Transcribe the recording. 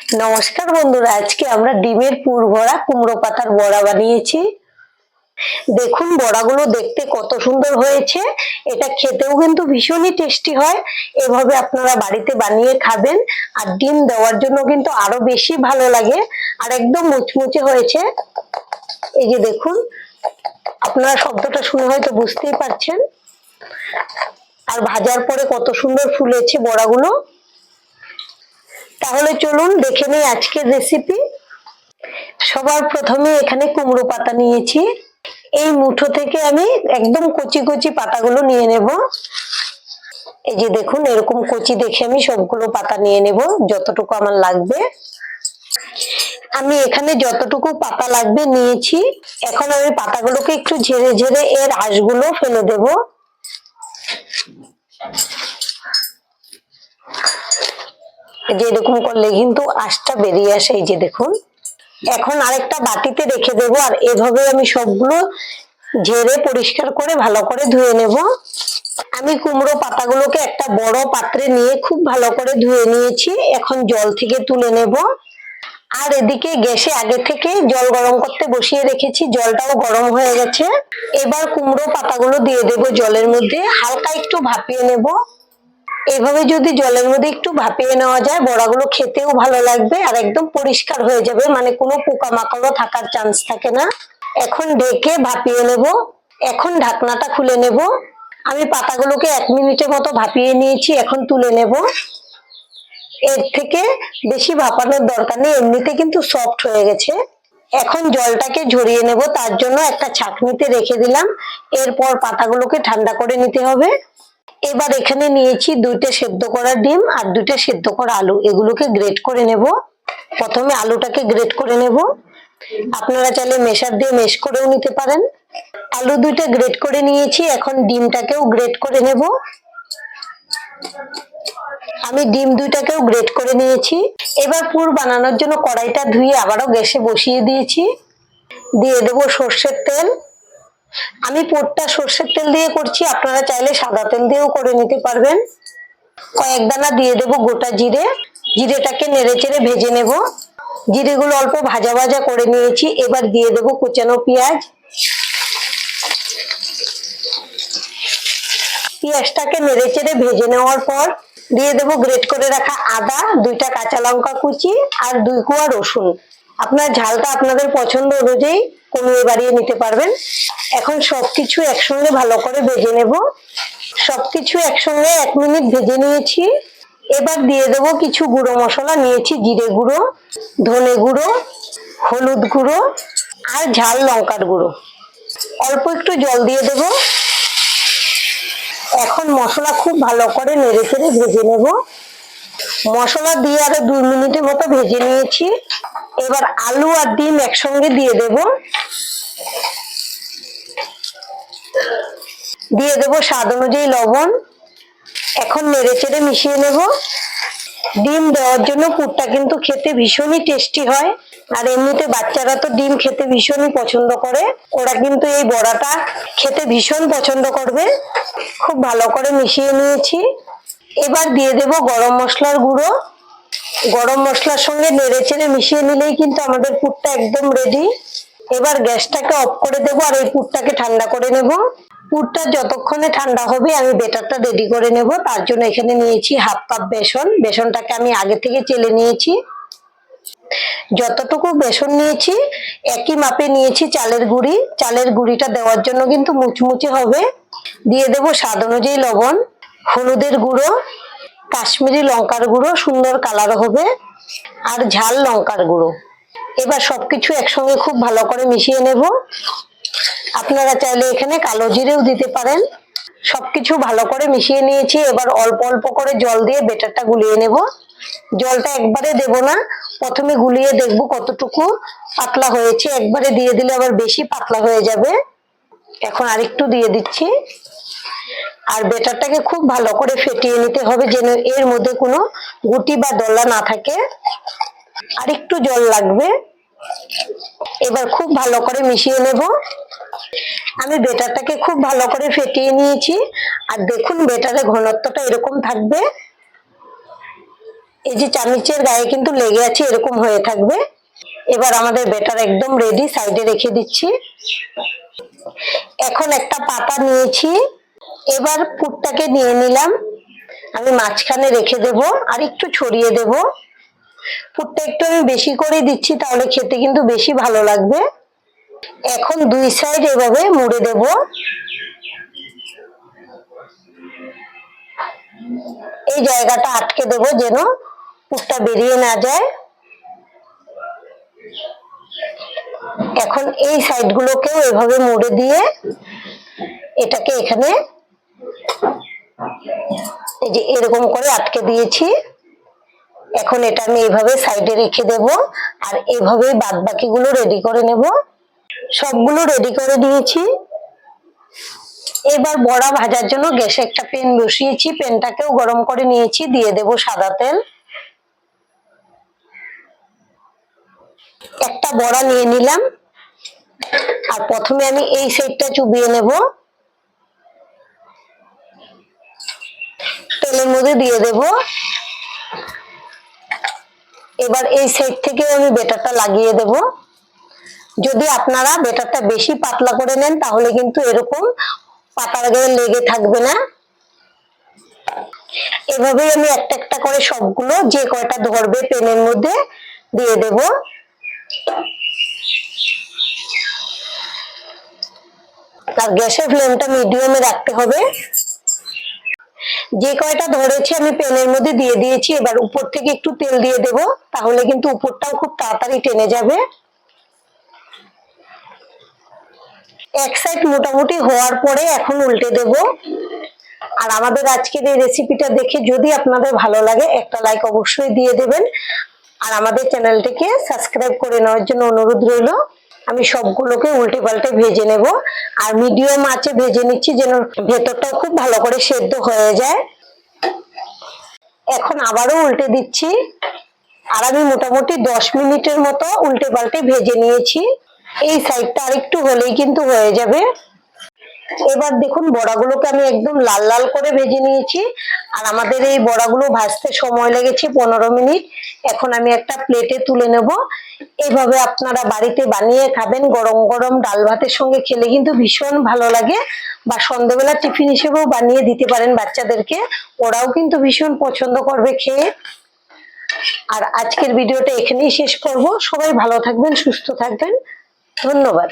নমস্কার বন্ধুরা, আজকে আমরা ডিমের পুর ভরা কুমড়ো পাতার বড়া বানিয়েছি। দেখুন বড়াগুলো দেখতে কত সুন্দর হয়েছে। এটা খেতেও কিন্তু ভীষণই টেস্টি হয়। এভাবে আপনারা বাড়িতে বানিয়ে খাবেন, আর ডিম দেওয়ার জন্য কিন্তু আরো বেশি ভালো লাগে। আর একদম মুচমুচে হয়েছে। এই যে দেখুন, আপনারা শব্দটা শুনে হয়তো বুঝতেই পারছেন। আর ভাজার পরে কত সুন্দর ফুলেছে বড়াগুলো। তাহলে চলুন দেখে নিই আজকের রেসিপি। সবার প্রথমে এখানে কুমড়ো পাতা নিয়েছি। এই মুঠো থেকে আমি একদম কচি কচি পাতাগুলো নিয়ে নেব। এই যে দেখুন, এরকম কচি দেখে আমি সবগুলো পাতা নিয়ে নেব, যতটুকু আমার লাগবে। আমি এখানে যতটুকু পাতা লাগবে নিয়েছি। এখন আমি পাতাগুলোকে একটু ঝেড়ে ঝেড়ে এর আঁশগুলো ফেলে দেব। যে এরকম করলে কিন্তু আঁশটা বেরিয়ে আসে। এই যে দেখুন, এখন আরেকটা বাটিতে রেখে দেব। আর এভাবে আমি সবগুলো ঝেড়ে পরিষ্কার করে ভালো করে ধুয়ে নেব। আমি কুমড়ো পাতাগুলোকে একটা বড় পাত্রে নিয়ে খুব ভালো করে ধুয়ে নিয়েছি। এখন জল থেকে তুলে নেব। আর এদিকে গ্যাসে আগে থেকে জল গরম করতে বসিয়ে রেখেছি, জলটাও গরম হয়ে গেছে। এবার কুমড়ো পাতাগুলো দিয়ে দেব জলের মধ্যে, হালকা একটু ভাপিয়ে নেব। এভাবে যদি জলের মধ্যে একটু ভাপিয়ে নেওয়া যায়, বড়াগুলো খেতেও ভালো লাগবে আর একদম পরিষ্কার হয়ে যাবে, মানে কোনো পোকামাকড়ও থাকার চান্স থাকে না। এখন ঢেকে ভাপিয়ে নেব। এখন ঢাকনাটা খুলে নেব। আমি পাতাগুলোকে 1 মিনিটের মতো ভাপিয়ে নিয়েছি, এখন তুলে নেব। এর থেকে বেশি ভাপানোর দরকার নেই, এমনিতে কিন্তু সফট হয়ে গেছে। এখন জলটাকে ঝরিয়ে নেব, তার জন্য একটা ছাঁকনিতে রেখে দিলাম। এরপর পাতাগুলোকে ঠান্ডা করে নিতে হবে। এবার এখানে নিয়েছি 2টে সেদ্ধ করা ডিম আর 2টে সেদ্ধ করা আলু, এগুলোকে গ্রেট করে নেব। প্রথমে আলুটাকে গ্রেট করে নেব। আপনারা চাইলে মেশার দিয়ে মেশ করেও নিতে পারেন। আলু 2টা গ্রেট করে নিয়েছি, এখন ডিমটাকেও গ্রেট করে নেব। আমি ডিম 2টাকেও গ্রেট করে নিয়েছি। এবার পুর বানানোর জন্য কড়াইটা ধুয়ে আবারও গ্যাসে বসিয়ে দিয়েছি। দিয়ে দেব সর্ষের তেল। আমি পুরটা সর্ষের তেল দিয়ে করছি, আপনারা চাইলে সাদা তেল দিয়েও করে নিতে পারবেন। কয়েক দানা দিয়ে দেব গোটা জিরে। জিরেটাকে নেড়ে চেড়ে ভেজে নেব। জিরেগুলো অল্প ভাজা ভাজা করে নিয়েছি। এবার দিয়ে দেব কুচানো পেঁয়াজ। পেঁয়াজটাকে নেড়ে চেড়ে ভেজে নেওয়ার পর দিয়ে দেব গ্রেট করে রাখা আদা, 2টা কাঁচা লঙ্কা কুচি আর 2 কোয়া রসুন। আপনার ঝালটা আপনাদের পছন্দ অনুযায়ী কমিয়ে বাড়িয়ে নিতে পারবেন। এখন সবকিছু একসঙ্গে ভালো করে ভেজে নেব। সবকিছু একসঙ্গে 1 মিনিট ভেজে নিয়েছি। এবার দিয়ে দেব কিছু গুঁড়ো মশলা নিয়েছি, জিরে গুঁড়ো, ধনে গুঁড়ো, হলুদ গুঁড়ো আর ঝাল লঙ্কার গুঁড়ো। অল্প একটু জল দিয়ে দেব। এখন মশলা খুব ভালো করে নেড়ে চেড়ে ভেজে নেব। মশলা দিয়ে আরো 2 মিনিটের মতো ভেজে নিয়েছি। এবার আলু আর ডিম একসঙ্গে দিয়ে দেব। দিয়ে দেব স্বাদ অনুযায়ী লবণ। এখন নেড়ে চেড়ে মিশিয়ে নেব। ডিম দেওয়ার জন্য পুরটা কিন্তু খেতে ভীষণই টেস্টি হয়। আর এমনিতে বাচ্চারা তো ডিম খেতে ভীষণই পছন্দ করে, ওরা কিন্তু এই বড়াটা খেতে ভীষণ পছন্দ করবে। খুব ভালো করে মিশিয়ে নিয়েছি। এবার দিয়ে দেব গরম মশলার গুঁড়ো। গরম মশলার সঙ্গে নেড়ে চেড়ে মিশিয়ে নিলেই কিন্তু আমাদের পুরটা একদম রেডি। এবার গ্যাসটাকে অফ করে দেবো আর এই পুরটাকে ঠান্ডা করে নেব। পুরটা যতক্ষণে ঠান্ডা হবে আমি বেটারটা রেডি করে নেব। তার জন্য এখানে নিয়েছি 1/2 কাপ বেসন। বেসনটাকে আমি আগে থেকে চেলে নিয়েছি। যতটুকু বেসন নিয়েছি একই মাপে নিয়েছি চালের গুঁড়ি। চালের গুঁড়িটা দেওয়ার জন্য কিন্তু মুচমুচে হবে। দিয়ে দেব স্বাদ অনুযায়ী লবণ, হলুদের গুঁড়ো, কাশ্মীরি লঙ্কার গুঁড়ো, সুন্দর কালার হবে, আর ঝাল লঙ্কার গুঁড়ো। এবার সবকিছু একসঙ্গে খুব ভালো করে মিশিয়ে নেব। আপনারা চাইলে এখানে কালো জিরেও দিতে পারেন। সবকিছু ভালো করে মিশিয়ে নিয়েছি। এবার অল্প অল্প করে জল দিয়ে বেটারটা গুলিয়ে নেব। জলটা একবারে দেব না, প্রথমে গুলিয়ে দেখব কতটুকু পাতলা হয়েছে। একবারে দিয়ে দিলে আবার বেশি পাতলা হয়ে যাবে। এখন আরেকটু দিয়ে দিচ্ছি। আর বেটারটাকে খুব ভালো করে ফেটিয়ে নিতে হবে, যেন এর মধ্যে কোনো গুটি বা দলা না থাকে। আরেকটু জল লাগবে। এবার খুব ভালো করে মিশিয়ে নেব। আমি বেটারটাকে খুব ভালো করে ফেটিয়ে নিয়েছি। আর দেখুন বেটারের ঘনত্বটা এরকম থাকবে। এই যে চামচের গায়ে কিন্তু লেগে আছে, এরকম হয়ে থাকবে। এবার আমাদের ব্যাটার একদম রেডি, সাইডে রেখে দিচ্ছি। এখন একটা পাতা নিয়েছি, এবার পুরটাকে নিয়ে নিলাম, আমি মাঝখানে রেখে দেব আর একটু ছড়িয়ে দেব। পুরটা একটু আমি বেশি করে দিচ্ছি, তাহলে খেতে কিন্তু বেশি ভালো লাগবে। এখন দুই সাইড এভাবে মুড়ে দেব। এই জায়গাটা আটকে দেব যেন পুরটা বেরিয়ে না যায়। এখন এই সাইড গুলোকেও এভাবে মুড়ে দিয়ে এটাকে এখানে এই যে এরকম করে আটকে দিয়েছি। এখন এটা আমি এইভাবে সাইডে রেখে দেব আর এভাবেই বাদ বাকিগুলো রেডি করে নেব। সবগুলো রেডি করে দিয়েছি। এবার বড়া ভাজার জন্য গ্যাসে একটা প্যান বসিয়েছি, প্যানটাকেও গরম করে নিয়েছি, দিয়ে দেব সাদা তেল। একটা বড়া নিয়ে নিলাম আর প্রথমে আমি এই সাইডটা চুবিয়ে নেব, তেলের মধ্যে দিয়ে দেব। এবার এই সাইড থেকে আমি বেটারটা লাগিয়ে দেব। যদি আপনারা বেটারটা বেশি পাতলা করে নেন তাহলে কিন্তু এরকম পাতার গায়ে লেগে থাকবে না। এভাবেই আমি একটা একটা করে সবগুলো যে কয়টা ধরবে প্যানের মধ্যে দিয়ে দেব। আর গ্যাসের ফ্লেমটা মিডিয়ামে রাখতে হবে। যে কয়টা ধরেছি আমি প্যানের মধ্যে দিয়ে দিয়েছি, এবার উপর থেকে একটু তেল দিয়ে দেব, তাহলে কিন্তু উপরটাও খুব তাড়াতাড়ি টেনে যাবে। এক সাইড মোটামুটি হওয়ার পরে এখন উল্টে দেব। আর আমাদের আজকের এই রেসিপিটা দেখে যদি আপনাদের ভালো লাগে একটা লাইক অবশ্যই দিয়ে দেবেন আর আমাদের চ্যানেলটিকে সাবস্ক্রাইব করে নেওয়ার জন্য অনুরোধ রইল। আমি সবগুলোকে উল্টে পাল্টে ভেজে নেব আর মিডিয়াম আঁচে ভেজে নিচ্ছি যেন ভেতরটাও খুব ভালো করে সেদ্ধ হয়ে যায়। এখন আবারও উল্টে দিচ্ছি আর আমি মোটামুটি 10 মিনিটের মতো উল্টে পাল্টে ভেজে নিয়েছি। এই সাইডটা আরেকটু হলেই কিন্তু হয়ে যাবে। এবার দেখুন বড়াগুলোকে আমি একদম লাল লাল করে ভেজে নিয়েছি আর আমাদের এই বড়াগুলো ভাজতে সময় লেগেছে 15 মিনিট। এখন আমি একটা প্লেটে তুলে নেব। এভাবে আপনারা বাড়িতে বানিয়ে খাবেন, গরম গরম ডাল ভাতের সঙ্গে খেলে কিন্তু ভীষণ ভালো লাগে, বা সন্ধ্যাবেলা টিফিন হিসেবেও বানিয়ে দিতে পারেন বাচ্চাদেরকে, ওরাও কিন্তু ভীষণ পছন্দ করবে খেয়ে। আর আজকের ভিডিওটা এখানেই শেষ করব। সবাই ভালো থাকবেন, সুস্থ থাকবেন, ধন্যবাদ।